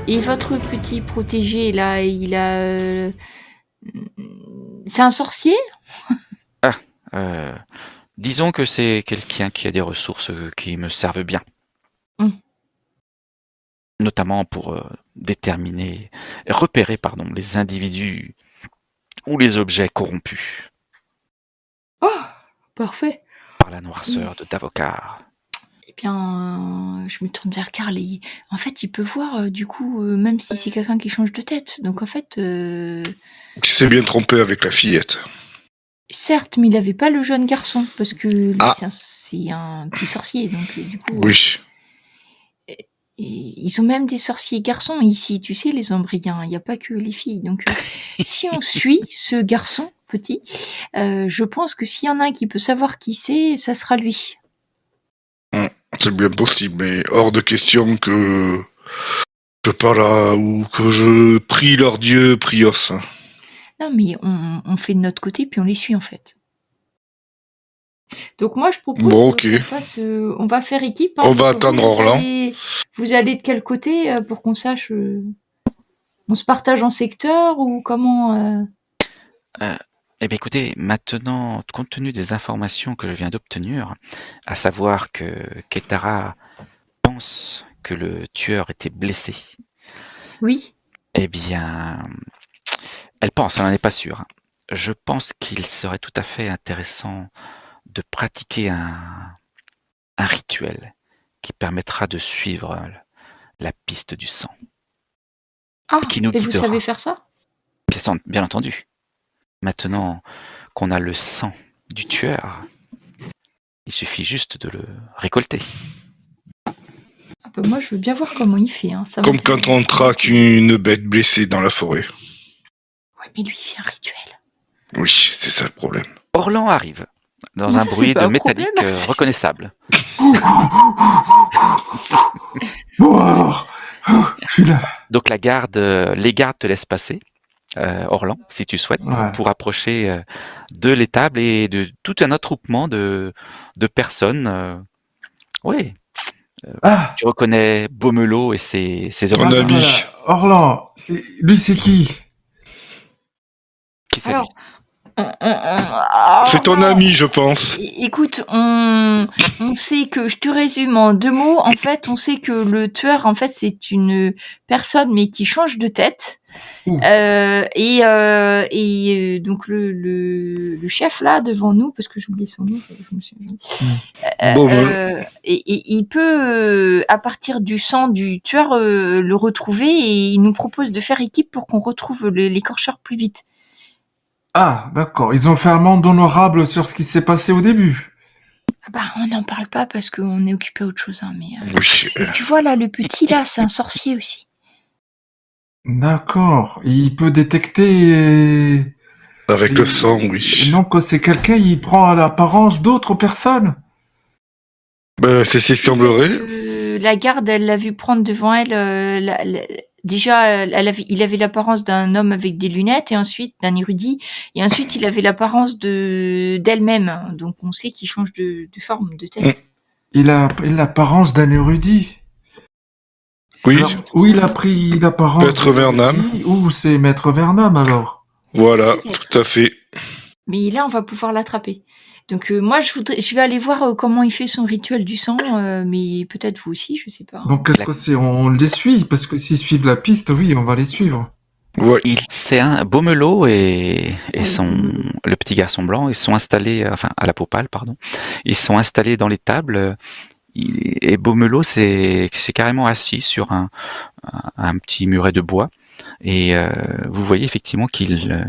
Et votre petit protégé, là, c'est un sorcier? Ah, disons que c'est quelqu'un qui a des ressources qui me servent bien, Hum. notamment pour repérer, pardon, les individus ou les objets corrompus Oh, parfait. par la noirceur de Davokar. Eh bien, je me tourne vers Karl et en fait, il peut voir, du coup, même si c'est quelqu'un qui change de tête. Donc en fait, Tu t'es bien trompé avec la fillette. certes, mais il avait pas le jeune garçon parce que lui, Ah. c'est un petit sorcier. Donc du coup, Oui. et ils ont même des sorciers garçons ici, tu sais, les Ombriens. Il n'y a pas que les filles. Donc si on suit ce garçon petit, je pense que s'il y en a un qui peut savoir qui c'est, ça sera lui. C'est bien possible, mais hors de question que je parle ou que je prie leur dieu Prios. Non, mais on fait de notre côté, puis on les suit en fait. Donc moi, je propose Bon, ok. qu'on fasse... on va faire équipe. On va attendre Orlan. Vous allez de quel côté pour qu'on sache... on se partage en secteur ou comment Eh bien écoutez, maintenant, compte tenu des informations que je viens d'obtenir, à savoir que Ketara pense que le tueur était blessé, Oui. eh bien, elle pense, elle n'en est pas sûre. Je pense qu'il serait tout à fait intéressant de pratiquer un rituel qui permettra de suivre la piste du sang. Ah, Et qui nous et vous guidera. savez faire ça? Bien entendu. Maintenant qu'on a le sang du tueur, il suffit juste de le récolter. Ah bah moi, je veux bien voir comment il fait. Hein. Ça Comme quand on traque une bête blessée dans la forêt. Ouais, mais lui, il fait un rituel. Oui, c'est ça le problème. Orlan arrive, dans un bruit de métallique reconnaissable. Je suis là. Donc les gardes te laissent passer, Orlan, si tu souhaites, pour approcher de l'étable et de tout un attroupement de personnes. Oui. Tu reconnais Beaumelot et ses Ton hommes. ami. Orlan, lui c'est qui? Qui c'est lui? C'est ton ami, je pense. Écoute, on sait que, je te résume en 2 mots, en fait, on sait que le tueur, en fait, c'est une personne, mais qui change de tête. Et donc le chef là devant nous, parce que j'oublie son nom, je me suis et il peut à partir du sang du tueur le retrouver et il nous propose de faire équipe pour qu'on retrouve l'écorcheur plus vite. Ah, d'accord. Ils ont fait un monde honorable sur ce qui s'est passé au début. Ah bah, on n'en parle pas parce qu'on est occupé à autre chose. Hein, mais et tu vois là, le petit là, c'est un sorcier aussi. D'accord. Il peut détecter... Avec le sang, oui. Non, que c'est quelqu'un, il prend l'apparence d'autres personnes. C'est ce qui semblerait. La garde, elle l'a vu prendre devant elle... Déjà, il avait l'apparence d'un homme avec des lunettes et ensuite d'un érudit. Et ensuite, il avait l'apparence d'elle-même. Donc, on sait qu'il change de forme, de tête. Il a l'apparence d'un érudit. Oui. Alors, où il a pris l'apparence Maître Vernam. Où c'est Maître Vernam alors? Voilà, tout à fait. Mais là, on va pouvoir l'attraper. Donc moi, je vais aller voir comment il fait son rituel du sang, mais peut-être vous aussi, je sais pas. Donc qu'est-ce que c'est? On les suit, parce que s'ils suivent la piste, oui, on va les suivre. Ouais. C'est un Beaumelot et le petit garçon blanc, ils sont installés, enfin à la peau pâle, pardon. Ils sont installés dans les tables. Et Beaumelot c'est carrément assis sur un petit muret de bois. Et vous voyez effectivement qu'il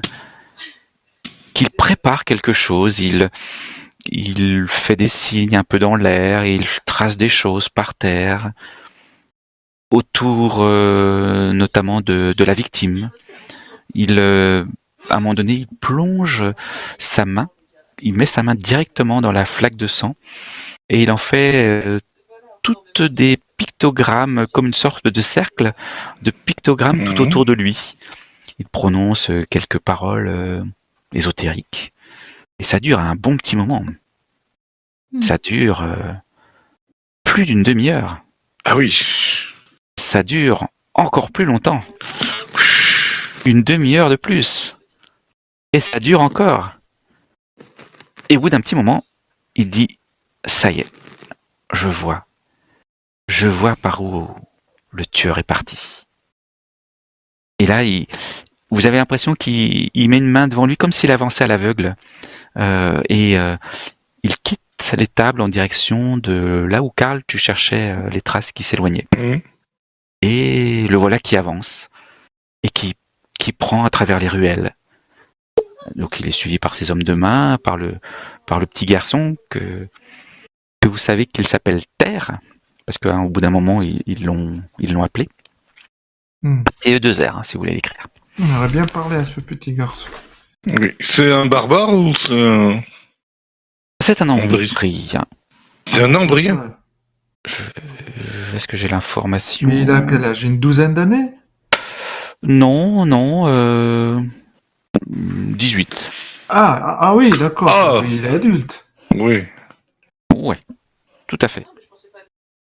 prépare quelque chose. Il fait des signes un peu dans l'air, il trace des choses par terre, autour notamment de la victime. À un moment donné, il plonge sa main, il met sa main directement dans la flaque de sang, et il en fait toutes des pictogrammes, comme une sorte de cercle de pictogrammes tout autour de lui. Il prononce quelques paroles ésotériques. Et ça dure un bon petit moment. Ça dure plus d'une demi-heure. Ah oui. Ça dure encore plus longtemps. Une demi-heure de plus. Et ça dure encore. Et au bout d'un petit moment, il dit « Ça y est, je vois. Je vois par où le tueur est parti. » Et là, vous avez l'impression qu'il met une main devant lui comme s'il avançait à l'aveugle. Il quitte les tables en direction de là où Karl, tu cherchais les traces qui s'éloignaient. Et le voilà qui avance et qui prend à travers les ruelles. Donc il est suivi par ses hommes de main, par le petit garçon que vous savez qu'il s'appelle Terre, parce qu'au bout d'un moment ils l'ont appelé. TE2R, si vous voulez l'écrire. On aurait bien parlé à ce petit garçon. Oui. C'est un barbare ou c'est un... C'est un Ambrien. C'est un Ambrien. Est-ce que j'ai l'information? Mais il a quel âge? Une douzaine d'années? Non, 18. Ah oui, d'accord. Ah. Il est adulte. Oui. Ouais, tout à fait.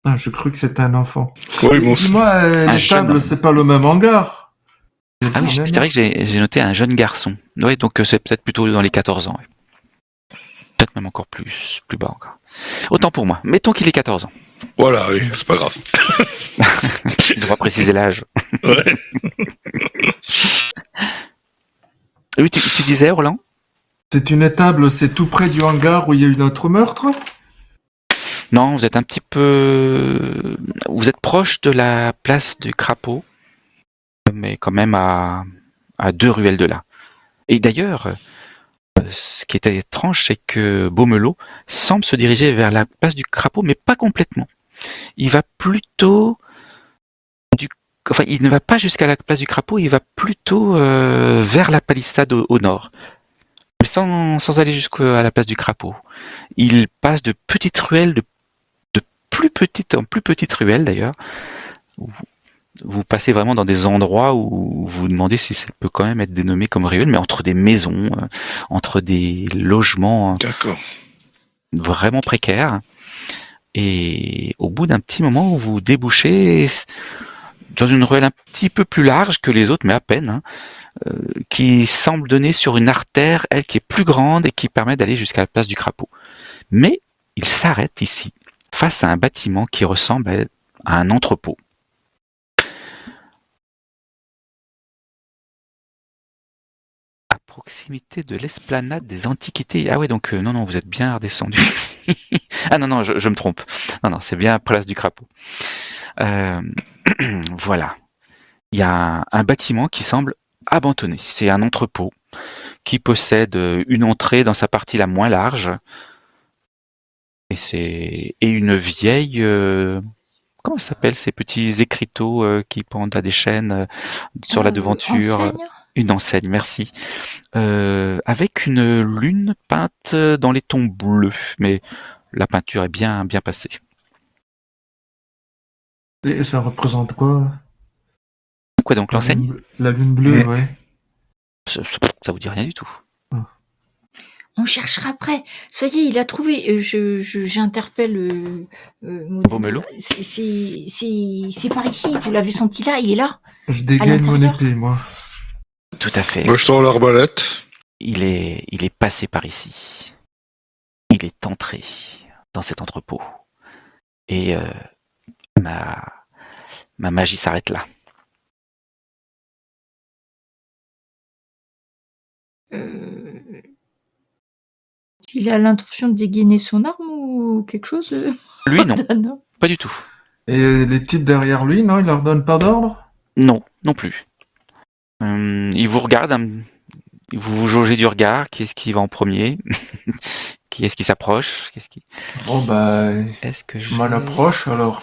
Ah, je crois que c'était un enfant. Oui, bon, Dis-moi, les jeune tables, homme. c'est pas le même hangar. Ah oui, c'est vrai que j'ai noté un jeune garçon. Oui, donc c'est peut-être plutôt dans les 14 ans. Ouais. Peut-être même encore plus bas encore. Autant pour moi. Mettons qu'il ait 14 ans. Voilà, oui, c'est pas grave. Il devra préciser l'âge. Ouais. Oui, tu disais, Roland? C'est une étable, c'est tout près du hangar où il y a eu notre meurtre? Non, vous êtes un petit peu... Vous êtes proche de la place du Crapaud, mais quand même à 2 ruelles de là. Et d'ailleurs, ce qui était étrange, c'est que Beaumelot semble se diriger vers la place du Crapaud, mais pas complètement. Il va plutôt... Enfin, il ne va pas jusqu'à la place du Crapaud, il va plutôt vers la palissade au nord. Mais sans aller jusqu'à la place du Crapaud. Il passe de petites ruelles, de plus petites en plus petites ruelles d'ailleurs. Vous passez vraiment dans des endroits où vous vous demandez si ça peut quand même être dénommé comme ruelle, mais entre des maisons, entre des logements vraiment précaires. Et au bout d'un petit moment, vous débouchez dans une ruelle un petit peu plus large que les autres, mais à peine, qui semble donner sur une artère, elle, qui est plus grande et qui permet d'aller jusqu'à la place du Crapaud. Mais il s'arrête ici, face à un bâtiment qui ressemble à un entrepôt. À proximité de l'esplanade des Antiquités. Ah ouais, donc non, vous êtes bien redescendu. Ah non, je me trompe. Non, c'est bien place du Crapaud. Voilà. Il y a un bâtiment qui semble abandonné. C'est un entrepôt qui possède une entrée dans sa partie la moins large. Et une vieille... comment ça s'appelle ces petits écriteaux qui pendent à des chaînes sur la devanture? Enseigne. Une enseigne, merci. Avec une lune peinte dans les tons bleus. Mais la peinture est bien passée. Et ça représente quoi? Quoi donc, l'enseigne? La lune bleue, ouais. Ça vous dit rien du tout. On cherchera après. Ça y est, il a trouvé. J'interpelle Beaumelot. C'est par ici. Vous l'avez senti là. Il est là. Je dégaine mon épée, moi. Tout à fait. Moi, je sors l'arbalète. Il est passé par ici. Il est entré dans cet entrepôt. Et ma magie s'arrête là. Il a l'intention de dégainer son arme ou quelque chose? Lui, non. Pas du tout. Et les types derrière lui, non, il leur donne pas d'ordre? Non plus. Il vous regarde, vous jaugez du regard. Qui est-ce qui va en premier? Qui est-ce qui s'approche? Bon, bah, Est-ce que je m'en approche alors.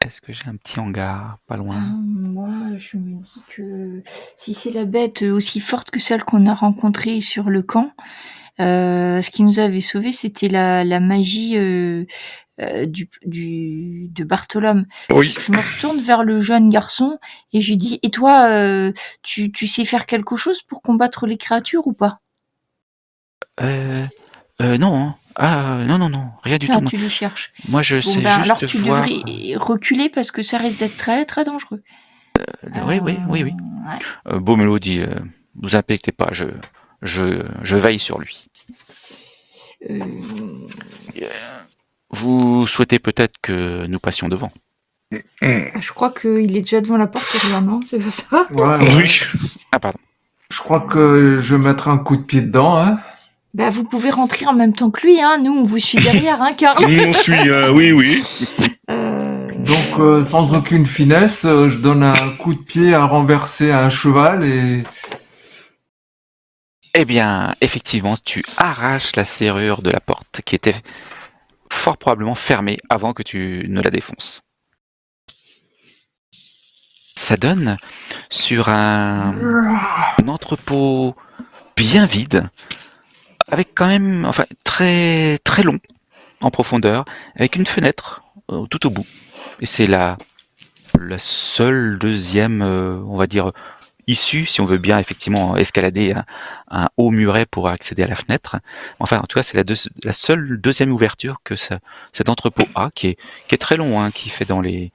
Est-ce que j'ai un petit hangar pas loin? Moi, je me dis que si c'est la bête aussi forte que celle qu'on a rencontrée sur le camp, ce qui nous avait sauvés, c'était la magie de Bartholome. Oui. Je me retourne vers le jeune garçon et je lui dis: et toi, tu sais faire quelque chose pour combattre les créatures ou pas? Non. Hein. Ah non, rien du tout. Tu les cherches. Moi, je sais juste alors tu voir... devrais reculer parce que ça risque d'être très très dangereux. Oui. Ouais. Beaumelot dit vous inquiétez pas, je veille sur lui. Euh, Vous souhaitez peut-être que nous passions devant. je crois qu'il est déjà devant la porte, Aurélien, non? C'est pas ça? Ouais. Oui. Ah, pardon. Je crois que je vais mettre un coup de pied dedans, hein. Bah, vous pouvez rentrer en même temps que lui, hein. Nous, on vous suit derrière, hein, Karl. On suit, oui. Donc, sans aucune finesse, je donne un coup de pied à renverser un cheval et... Eh bien, effectivement, tu arraches la serrure de la porte qui était fort probablement fermée avant que tu ne la défonces. Ça donne sur un entrepôt bien vide, avec quand même, enfin, très très long en profondeur, avec une fenêtre tout au bout. Et c'est la seule deuxième, on va dire, issue, si on veut bien effectivement escalader un haut muret pour accéder à la fenêtre. Enfin, en tout cas, c'est la seule deuxième ouverture que cet entrepôt a, qui est très long, hein, qui fait dans les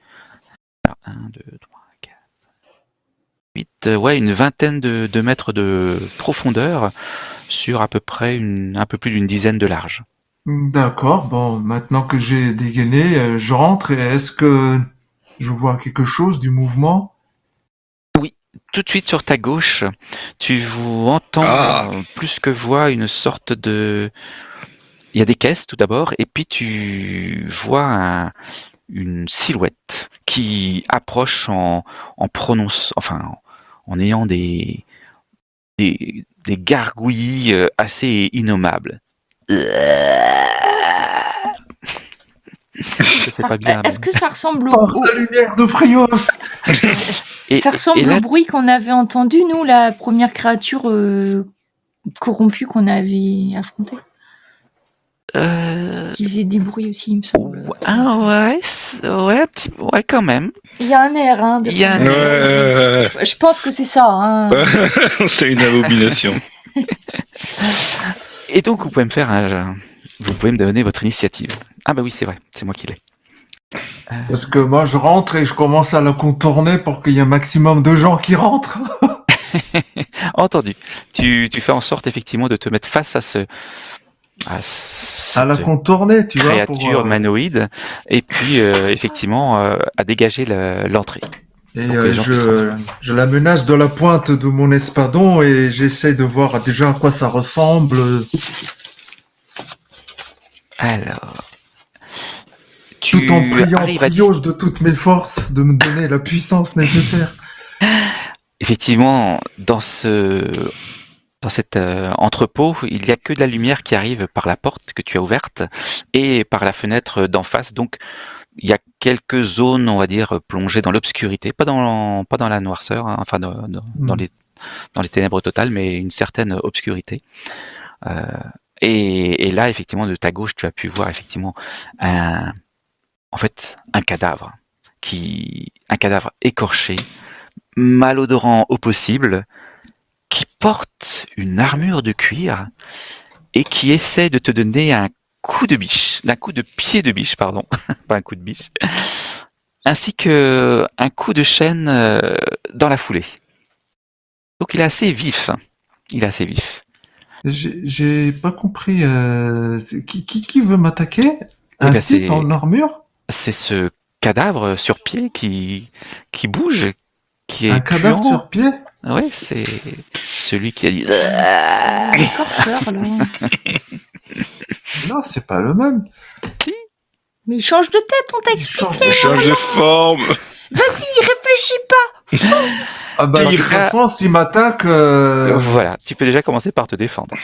1, 2, 3, 4, 8, ouais, une vingtaine de mètres de profondeur sur à peu près un peu plus d'une dizaine de large. D'accord, bon, maintenant que j'ai dégainé, je rentre et est-ce que je vois quelque chose du mouvement? Tout de suite sur ta gauche, tu entends Ah. plus que vois une sorte de... Il y a des caisses tout d'abord, et puis tu vois une silhouette qui approche en ayant des gargouillis assez innommables. Je fais pas bien. Est-ce que ça ressemble Par la lumière de Prios! ça ressemble et là, au bruit qu'on avait entendu, nous, la première créature corrompue qu'on avait affrontée? Qui faisait des bruits aussi, il me semble. ouais, ouais, quand même. Il y a un air, hein. Il y a un Ouais. Je pense que c'est ça, hein. C'est une abomination. Et donc, vous pouvez me donner votre initiative. Ah bah oui, c'est vrai, c'est moi qui l'ai. Parce que moi, je rentre et je commence à la contourner pour qu'il y ait un maximum de gens qui rentrent. Entendu. Tu fais en sorte effectivement de te mettre face À la cette contourner, tu vois, créature humanoïde, et puis effectivement à dégager l'entrée. Et Donc, les gens puissent rentrer. je la menace de la pointe de mon espadon et j'essaie de voir déjà à quoi ça ressemble. Alors, Tout en priant arrives à Prios de toutes mes forces de me donner la puissance nécessaire. effectivement, dans cet entrepôt, il n'y a que de la lumière qui arrive par la porte que tu as ouverte et par la fenêtre d'en face. Donc, il y a quelques zones, on va dire, plongées dans l'obscurité, pas dans la noirceur, hein, enfin dans les ténèbres totales, mais une certaine obscurité. Et là, effectivement, de ta gauche, tu as pu voir effectivement un cadavre un cadavre écorché, malodorant au possible, qui porte une armure de cuir et qui essaie de te donner un coup de pied de biche, pardon, pas un coup de biche, ainsi que un coup de chaîne dans la foulée. Donc il est assez vif. J'ai pas compris. Qui veut m'attaquer? Un ben, type en armure? C'est ce cadavre sur pied qui bouge, qui est Un cadavre puant. sur pied? Ouais, c'est celui qui a dit. L'écorcheur, là. Non, c'est pas le même. Mais il change de tête, on t'a Il expliqué. change de Change de forme. Vas-y, réfléchis pas. Fonce. Ah bah, de toute façon, s'il m'attaque, Voilà, tu peux déjà commencer par te défendre.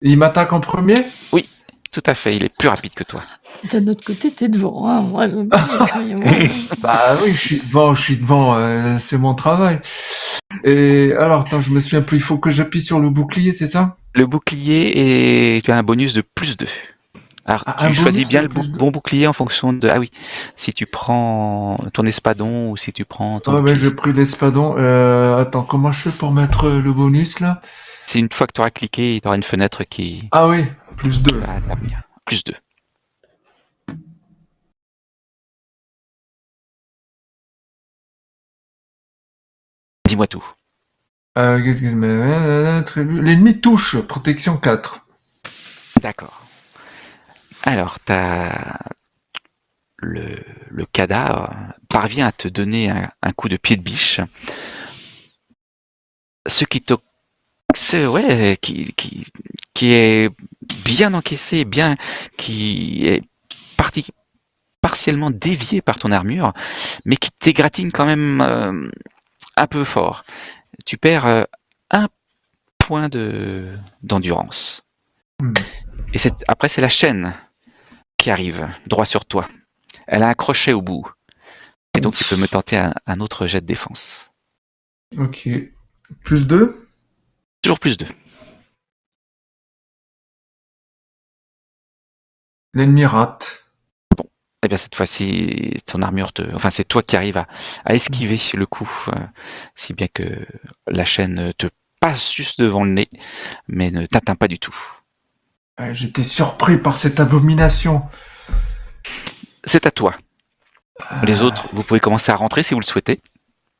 il m'attaque en premier? Oui, tout à fait, il est plus rapide que toi. D'un autre côté, t'es devant, hein. Moi, je veux pas dire quand même. Bah oui, je suis devant, c'est mon travail. Et alors, attends, je me souviens plus, il faut que j'appuie sur le bouclier, c'est ça? Le bouclier, et tu as un bonus de plus 2. Alors, Un tu choisis bonus bien de le plus 2. bon bouclier en fonction de... Ah oui, si tu prends ton espadon ou si tu prends ton Ah ouais, bouclier. j'ai pris l'espadon. Attends, comment je fais pour mettre le bonus, là? C'est une fois que tu auras cliqué, tu auras une fenêtre qui Ah oui, plus 2. va venir. Plus 2. Dis-moi tout. Qu'est-ce que l'ennemi touche, protection 4. D'accord. Alors, le cadavre parvient à te donner un coup de pied de biche. Ce qui te... qui est bien encaissé, qui est partiellement dévié par ton armure, mais qui t'égratigne quand même un peu fort. Tu perds un point d'endurance. Et après, c'est la chaîne qui arrive droit sur toi. Elle a un crochet au bout. Et donc, tu peux me tenter un autre jet de défense. Ok. Plus 2. Toujours plus 2. L'ennemi rate. Eh bien, cette fois-ci, ton armure enfin, c'est toi qui arrives à esquiver le coup, si bien que la chaîne te passe juste devant le nez, mais ne t'atteint pas du tout. J'étais surpris par cette abomination. C'est à toi. Les autres, vous pouvez commencer à rentrer si vous le souhaitez.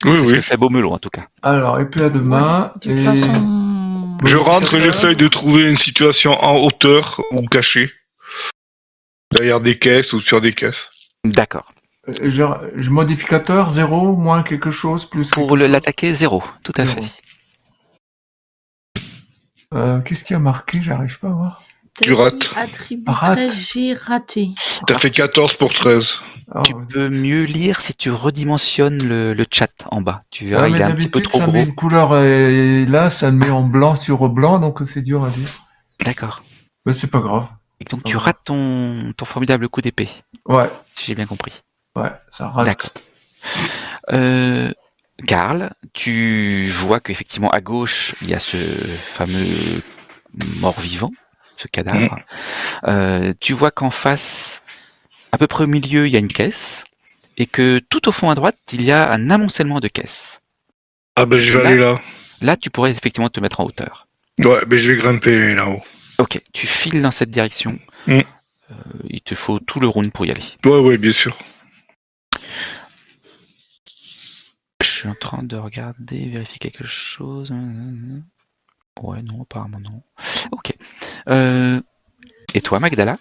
Oui, C'est ce oui. que fait Beaumelot, en tout cas. Alors, épée à deux mains. De toute façon... Je rentre et j'essaye de trouver une situation en hauteur ou cachée. Derrière des caisses ou sur des caisses. D'accord. Je modificateur 0, moins quelque chose, plus Pour quelque chose. l'attaquer, 0. Tout à fait. Qu'est-ce qui a marqué? J'arrive pas à voir. Tu rates. Attribut Rate. 13, j'ai raté. T'as fait 14 pour 13. Ah, Tu peux mieux lire si tu redimensionnes le chat en bas. Tu verras, Ouais, il mais est un petit peu d'habitude, trop ça gros. met une couleur, et là, ça le met en blanc sur blanc, donc c'est dur à dire. D'accord. Mais c'est pas grave. Et donc, tu rates ton formidable coup d'épée, Ouais, si j'ai bien compris. ouais, ça rate. D'accord. Karl, tu vois qu'effectivement à gauche il y a ce fameux mort-vivant, ce cadavre. Tu vois qu'en face, à peu près au milieu, il y a une caisse, et que tout au fond à droite, il y a un amoncellement de caisses. Ah ben je vais Là- aller là. Là, tu pourrais effectivement te mettre en hauteur. Ouais, ben je vais grimper là-haut. Ok, tu files dans cette direction. Mm. Il te faut tout le round pour y aller. Ouais, bien sûr. Je suis en train de regarder, vérifier quelque chose. Ouais, non, apparemment non. Ok. Et toi, Magdala,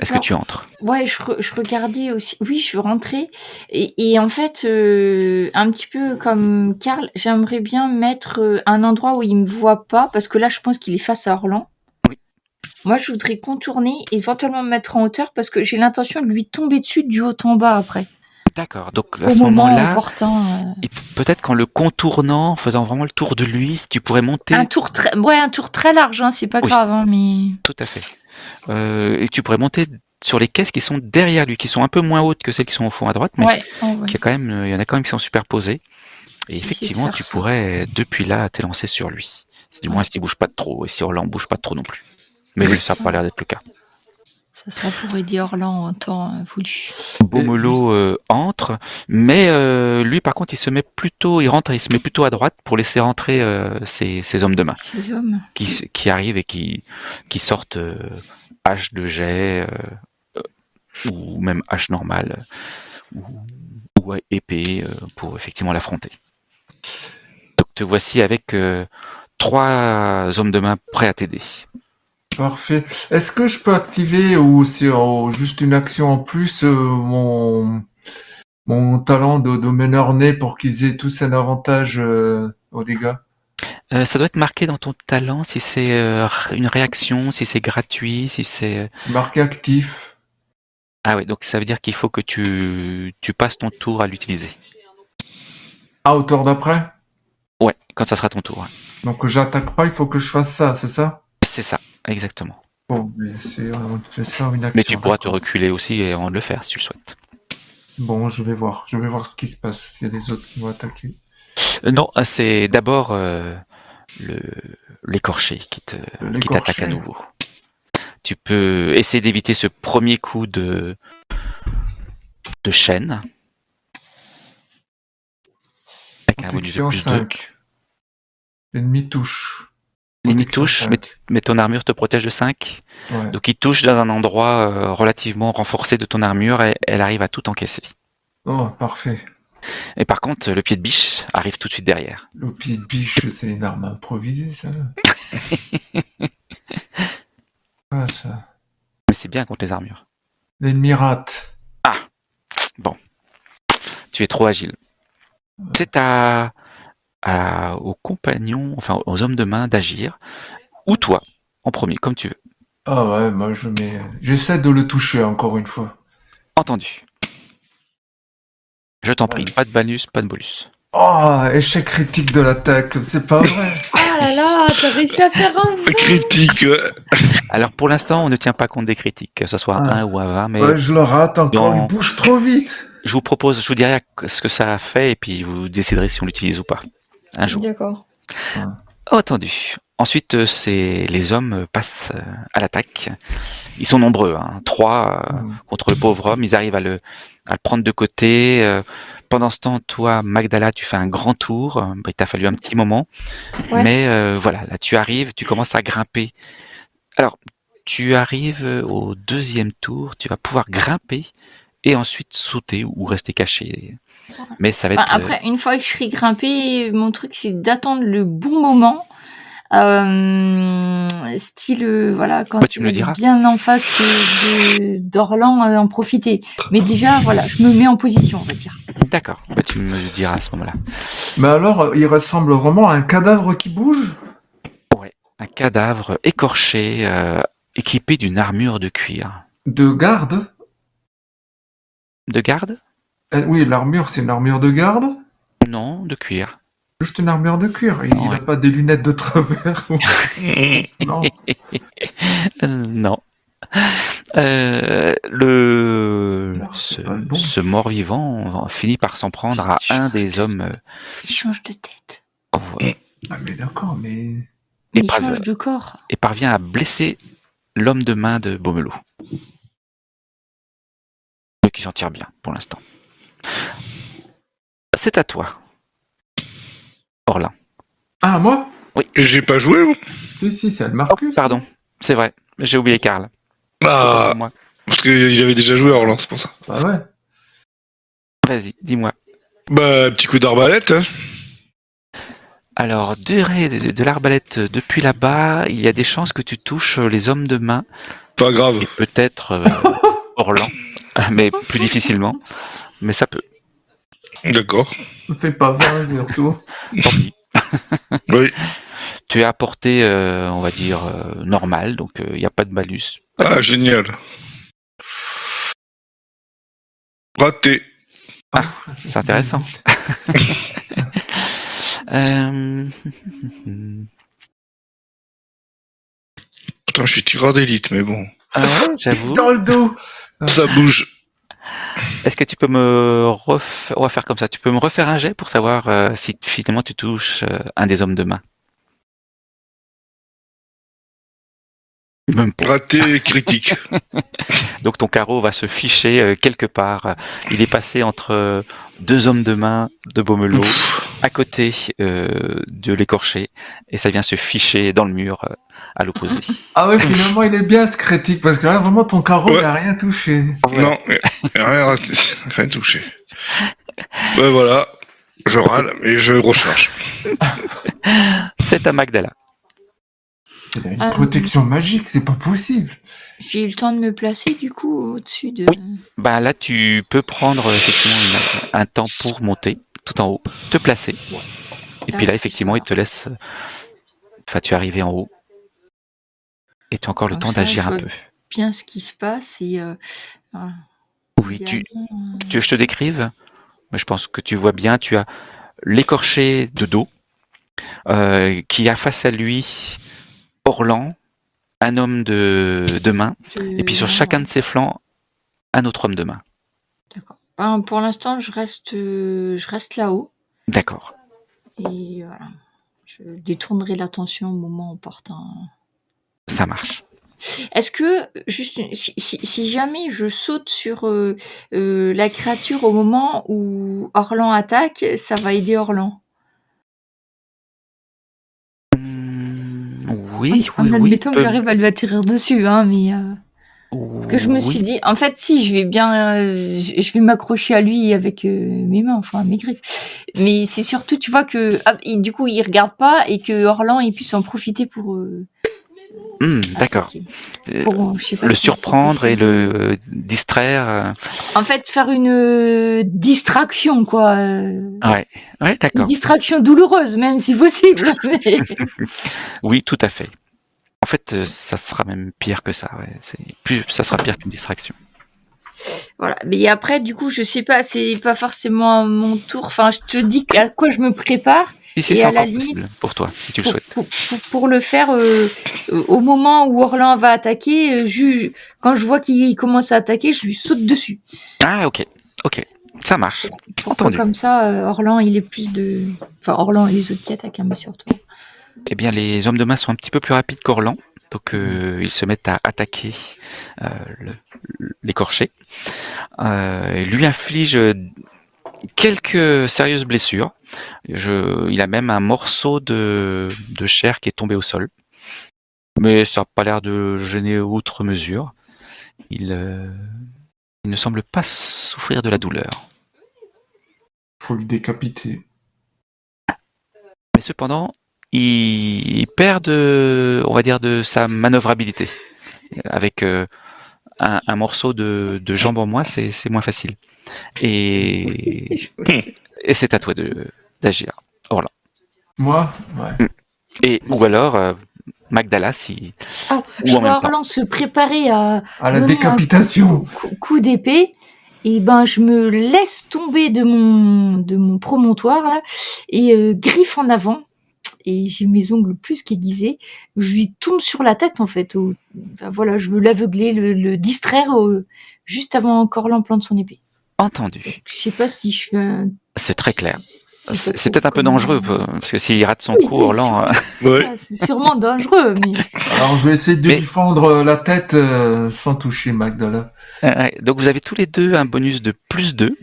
est-ce que Alors, tu entres? Ouais, je regardais aussi. Oui, je suis rentrée. Et en fait, un petit peu comme Karl, j'aimerais bien mettre un endroit où il me voit pas, parce que là, je pense qu'il est face à Orlan. Oui. Moi, je voudrais contourner et éventuellement me mettre en hauteur, parce que j'ai l'intention de lui tomber dessus du haut en bas après. D'accord. Donc à Au ce moment moment-là, opportun. peut-être qu'en le contournant, en faisant vraiment le tour de lui, tu pourrais monter. Un tour très large, hein, c'est pas Oui. grave, hein, mais. Tout à fait. Et tu pourrais monter sur les caisses qui sont derrière lui, qui sont un peu moins hautes que celles qui sont au fond à droite, mais Ouais, il y en a quand même qui sont superposées. Et J'essaie de effectivement, faire tu ça. pourrais depuis là t'élancer sur lui. Du moins, s'il bouge pas trop, et si Orlan bouge pas trop non plus. Mais ça n'a pas l'air d'être le cas. Ça sera pour aider Orlan en temps voulu. Beaumelot entre, mais lui par contre il se met plutôt à droite pour laisser rentrer ses hommes de main Ces hommes. qui arrivent et qui sortent hache de jet ou même hache normale ou épée pour effectivement l'affronter. Donc te voici avec 3 hommes de main prêts à t'aider. Parfait. Est-ce que je peux activer, ou c'est juste une action en plus, mon talent de meneur-né pour qu'ils aient tous un avantage aux dégâts? Ça doit être marqué dans ton talent si c'est une réaction, si c'est gratuit, si c'est... C'est marqué actif. Ah ouais, donc ça veut dire qu'il faut que tu passes ton tour à l'utiliser. Ah, au tour d'après? Ouais, quand ça sera ton tour. Ouais. Donc j'attaque pas, il faut que je fasse ça, c'est ça? C'est ça, exactement. Bon, mais on fait ça en une action. Mais tu pourras te d'accord. reculer aussi et avant de le faire si tu le souhaites. Bon, je vais voir ce qui se passe, s'il y a des autres qui vont attaquer. Non, c'est d'abord l'écorché qui t'attaque à nouveau. Tu peux essayer d'éviter ce premier coup de chaîne. Avec un bonus de Protection plus 5. L'ennemi touche. L'ennemi Protection touche, 5. mais ton armure te protège de 5. Ouais. Donc il touche dans un endroit relativement renforcé de ton armure et elle arrive à tout encaisser. Oh, parfait. Et par contre, le pied de biche arrive tout de suite derrière. Le pied de biche, c'est une arme improvisée, ça. Ah, ça. Mais c'est bien contre les armures. L'ennemi rate. Bon, tu es trop agile. C'est aux compagnons, enfin aux hommes de main d'agir, ou toi, en premier, comme tu veux. Ah ouais, moi j'essaie de le toucher encore une fois. Entendu. Je t'en prie, pas de bonus, pas de bonus. Oh, échec critique de l'attaque, c'est pas vrai. Ah là là, t'as réussi à faire un 20. Critique. Alors pour l'instant, on ne tient pas compte des critiques, que ce soit un ou un 20, mais Ouais, je le rate encore, Non. il bouge trop vite. je vous dirai ce que ça a fait et puis vous déciderez si on l'utilise ou pas. Un jour. D'accord. Entendu. Ensuite, les hommes passent à l'attaque. Ils sont nombreux, 3 contre le pauvre homme. Ils arrivent à le prendre de côté. Pendant ce temps, toi, Magdala, tu fais un grand tour. Il t'a fallu un petit moment. Ouais. Mais voilà, là, tu arrives, tu commences à grimper. Alors, tu arrives au 2e tour. Tu vas pouvoir grimper et ensuite sauter ou rester caché. Mais ça va être... Après, une fois que je serai grimpé, mon truc, c'est d'attendre le bon moment. Style, voilà, quand tu me le il est diras. bien en face d'Orlan, en profiter. Mais déjà, voilà, je me mets en position, on va dire. D'accord, tu me le diras à ce moment-là. Mais alors, il ressemble vraiment à un cadavre qui bouge? Un cadavre écorché, équipé d'une armure de cuir. De garde? De garde? Oui, l'armure, c'est une armure de garde? Non, de cuir. Juste une armure de cuir. Il Ouais. n'a pas des lunettes de travers. Non. Non. c'est pas bon. Ce mort-vivant finit par s'en prendre à un des hommes. Il change de tête. Ah, mais d'accord, mais. Et Il change de corps. et parvient à blesser l'homme de main de Beaumelot. Qui s'en tire bien pour l'instant. C'est à toi, Orlan. Ah, moi? Et j'ai pas joué, moi. Si, c'est le Oh, Marcus. pardon, c'est vrai, j'ai oublié Karl. Ah, Moi. parce qu'il avait déjà joué Orlan, c'est pour ça. Bah ouais. Vas-y, dis-moi. Bah, petit coup d'arbalète. Hein. Alors, de l'arbalète depuis là-bas, il y a des chances que tu touches les hommes de main. Pas grave. Et peut-être Orlan, mais plus difficilement. Mais ça peut. D'accord. Ne fais pas 20, surtout. Tant pis. Oui. Tu es à portée, on va dire, normale, donc il n'y a pas de malus. Ah, génial. Raté. C'est intéressant. Putain, je suis tireur d'élite, mais bon. Ah ouais, j'avoue. Dans le dos. Ça bouge. Est-ce que tu peux on va faire comme ça. Tu peux me refaire un jet pour savoir si finalement tu touches un des hommes de main. Même pas. Raté critique. Donc ton carreau va se ficher quelque part. Il est passé entre 2 hommes de main de Beaumelot, à côté de l'écorché, et ça vient se ficher dans le mur à l'opposé. Ah ouais, finalement, il est bien ce critique, parce que là, vraiment, ton carreau, il a rien touché. Non, rien raté. Rien touché. Ben voilà. Je râle et je recharge. C'est à Magdala. Il a une protection magique, c'est pas possible. J'ai eu le temps de me placer, du coup, au-dessus de... Oui. Bah là, tu peux prendre effectivement un temps pour monter tout en haut, te placer. Et puis là, effectivement, il te laisse... Enfin, tu es arrivé en haut. Et tu as encore le temps d'agir un peu. Bien ce qui se passe et... voilà. Oui, tu veux que je te décrive? Je pense que tu vois bien, tu as l'écorché de dos, qui a face à lui Orlan, un homme de main, et puis sur chacun de ses flancs, un autre homme de main. D'accord. Ben, pour l'instant, je reste là-haut. D'accord. Et voilà. Je détournerai l'attention au moment opportun. Ça marche. Est-ce que, juste, si jamais je saute sur la créature au moment où Orlan attaque, ça va aider Orlan? Oui. En admettant que j'arrive à lui atterrir dessus, hein, mais... Parce que je me suis Oui. dit, en fait, si, je vais bien, je vais m'accrocher à lui avec mes mains, enfin mes griffes. Mais c'est surtout, tu vois, que du coup, il regarde pas et que Orlan il puisse en profiter pour D'accord. attaquer. Pour, je sais pas Le si c'est surprendre et possible. le distraire. En fait, faire une distraction, quoi. Ouais, Une d'accord. distraction douloureuse, même si possible. Mais... Oui, tout à fait. En fait, ça sera même pire que ça. Ouais. Ça sera pire qu'une distraction. Voilà. Mais après, du coup, je sais pas, c'est pas forcément à mon tour. Enfin, je te dis à quoi je me prépare. Si, Et c'est à la encore limite, possible pour toi, si tu le souhaites. pour le faire au moment où Orlan va attaquer, quand je vois qu'il commence à attaquer, je lui saute dessus. Ah, ok, ça marche. Pour que comme ça, Orlan, il est plus de... Enfin, Orlan et les autres qui attaquent, hein, mais surtout. Eh bien, les hommes de main sont un petit peu plus rapides qu'Orlan, donc ils se mettent à attaquer l'écorché. Il lui inflige quelques sérieuses blessures. Il a même un morceau de chair qui est tombé au sol. Mais ça n'a pas l'air de gêner outre mesure. Il ne semble pas souffrir de la douleur. Faut le décapiter. Mais cependant, il perd on va dire, de sa manœuvrabilité. Avec un morceau de jambe en moins, c'est moins facile. Et c'est à toi d'agir. Voilà. Moi? Ouais. Ou alors, Magdala, si... je vois Orlan se préparer à la décapitation. Un coup d'épée. Et ben, je me laisse tomber de mon promontoire, là, et griffe en avant. Et j'ai mes ongles plus qu'aiguisés. Je lui tombe sur la tête, en fait. Voilà, je veux l'aveugler, le distraire juste avant qu'Orlan plante son épée. Entendu. Donc, je sais pas si je fais un... C'est très clair. C'est peut-être un peu dangereux, parce que s'il rate son coup, Orlan... C'est sûrement dangereux, mais... Alors, je vais essayer de lui fendre la tête sans toucher Magdala. Donc, vous avez tous les deux un bonus de plus 2,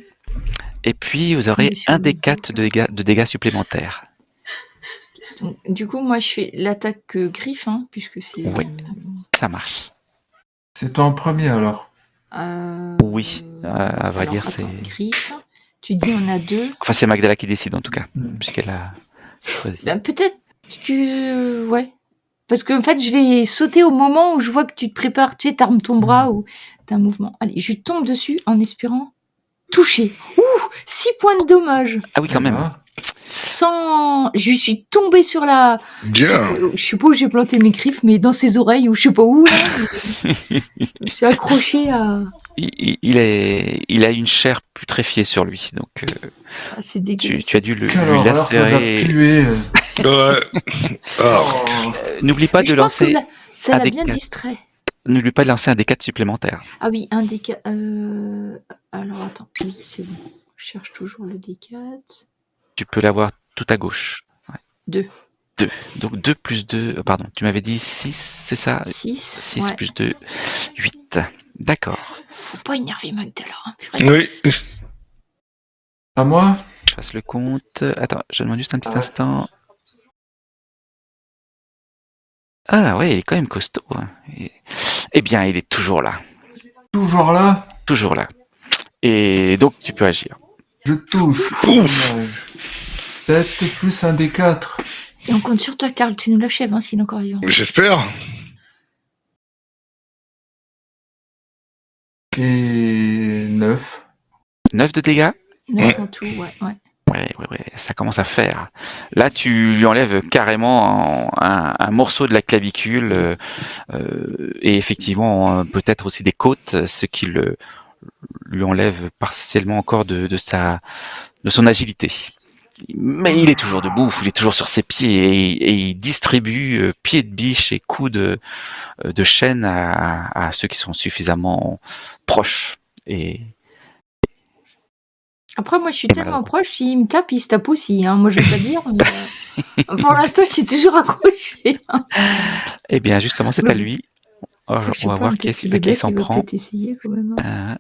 et puis vous aurez un des 4 de dégâts supplémentaires. Donc, du coup, moi, je fais l'attaque griffe, hein, puisque c'est... Oui, ça marche. C'est toi en premier, alors? Oui, à vrai dire, c'est... Griffe. Tu dis on a 2. Enfin, c'est Magdala qui décide, en tout cas, puisqu'elle a choisi. Ben, peut-être que... ouais. Parce qu'en fait, je vais sauter au moment où je vois que tu te prépares, tu sais, t'armes ton bras ou t'as un mouvement. Allez, je tombe dessus en espérant toucher. 6 points de dommage. Ah oui, quand même. Je suis tombée sur la... Bien. Je sais pas où j'ai planté mes griffes, mais dans ses oreilles, ou je sais pas où, là. Je suis accrochée à... Il a une chair putréfiée sur lui, donc c'est dégueulasse. tu as dû lui lacérer. N'oublie pas de lancer... Ça l'a bien distrait. N'oublie pas de lancer un D4 supplémentaire. Ah oui, un D4... Alors, attends. Oui, c'est bon. Je cherche toujours le D4. Tu peux l'avoir tout à gauche. Ouais. 2. Donc 2 plus 2... Pardon, tu m'avais dit 6, c'est ça? 6 ouais. Plus 2, 8. D'accord. Faut pas énerver Magdala. Hein, oui. À moi? Je fasse le compte. Attends, je demande juste un petit instant. Ah oui, il est quand même costaud. Hein. Eh bien, il est toujours là. Toujours là? Toujours là. Et donc, tu peux agir. Je touche. 7 plus un des 4. Et on compte sur toi, Karl. Tu nous l'achèves, hein, s'il est encore vivant. J'espère. Et 9. 9 de dégâts? 9 en tout, ouais. Ouais, ça commence à faire. Là, tu lui enlèves carrément un morceau de la clavicule et effectivement peut-être aussi des côtes, ce qui lui enlève partiellement encore de son agilité. Mais il est toujours debout, il est toujours sur ses pieds et il distribue pieds de biche et coups de chaîne à ceux qui sont suffisamment proches. Et après, moi, je suis tellement proche, s'il me tape, il se tape aussi. Hein. Moi, je vais pas dire. Mais... pour l'instant, je suis toujours accroché. Hein. Eh bien, justement, c'est à lui. On va voir qui s'en prend. Essayer, quand même,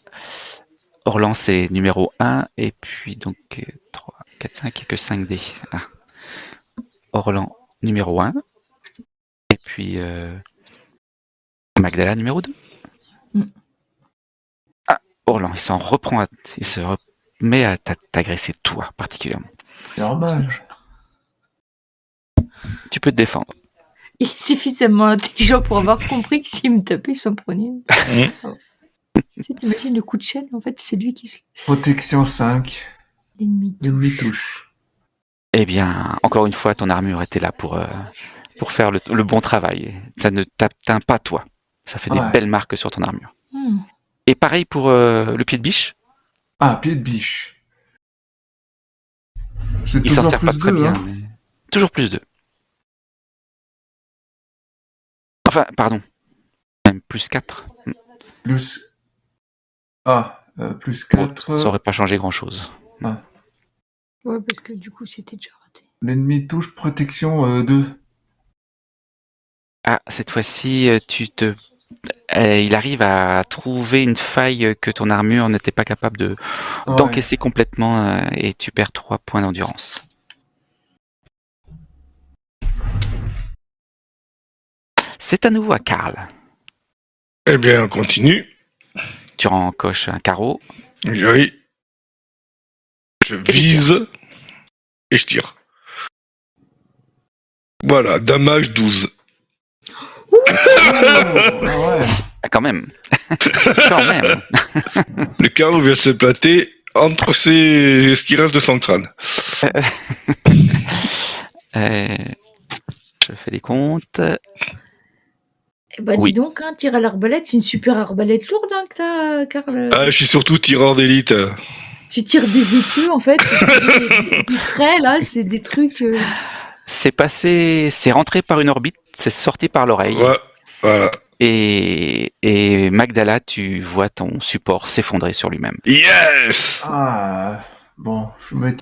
Orlan, c'est numéro 1. Et puis, donc, 3, 4, 5, il n'y a que 5 dés. Ah. Orlan, numéro 1. Et puis, Magdala, numéro 2. Orlan, il s'en reprend, il se remet à t'agresser toi particulièrement. Normal. Tu peux te défendre. Il est suffisamment intelligent pour avoir compris que s'il me tapait, il s'en prenait. Tu t'imagines le coup de chaîne, en fait, c'est lui qui se... Protection 5. L'ennemi touche. Eh bien, encore une fois, ton armure était là pour faire le bon travail. Ça ne t'atteint pas toi. Ça fait des belles marques sur ton armure. Et pareil pour le pied de biche. Ah, pied de biche. C'est Il s'en toujours sert pas plus très 2, bien. hein. Mais... Toujours plus 2. Enfin, pardon. Même plus 4. Plus... Ah, plus 4. Ça aurait pas changé grand-chose. Ah. Ouais, parce que du coup, c'était déjà raté. L'ennemi touche, protection 2. Ah, cette fois-ci, il arrive à trouver une faille que ton armure n'était pas capable d'encaisser complètement et tu perds 3 points d'endurance. C'est à nouveau à Karl. Eh bien, on continue. Tu rencoches un carreau. Oui. Je vise et je tire. Voilà, damage 12. Ah, quand même. Quand même. Le carreau vient se plater entre ce qui reste de son crâne. Je fais les comptes. Eh ben, Oui. dis donc, hein, tir à l'arbalète, c'est une super arbalète lourde, hein, que t'as, Karl. Ah, je suis surtout tireur d'élite. Tu tires des épées, en fait, c'est des traits, là, c'est des trucs... C'est rentré par une orbite, c'est sorti par l'oreille. Ouais, voilà. Et Magdala, tu vois ton support s'effondrer sur lui-même. Yes! Ah, bon, je me...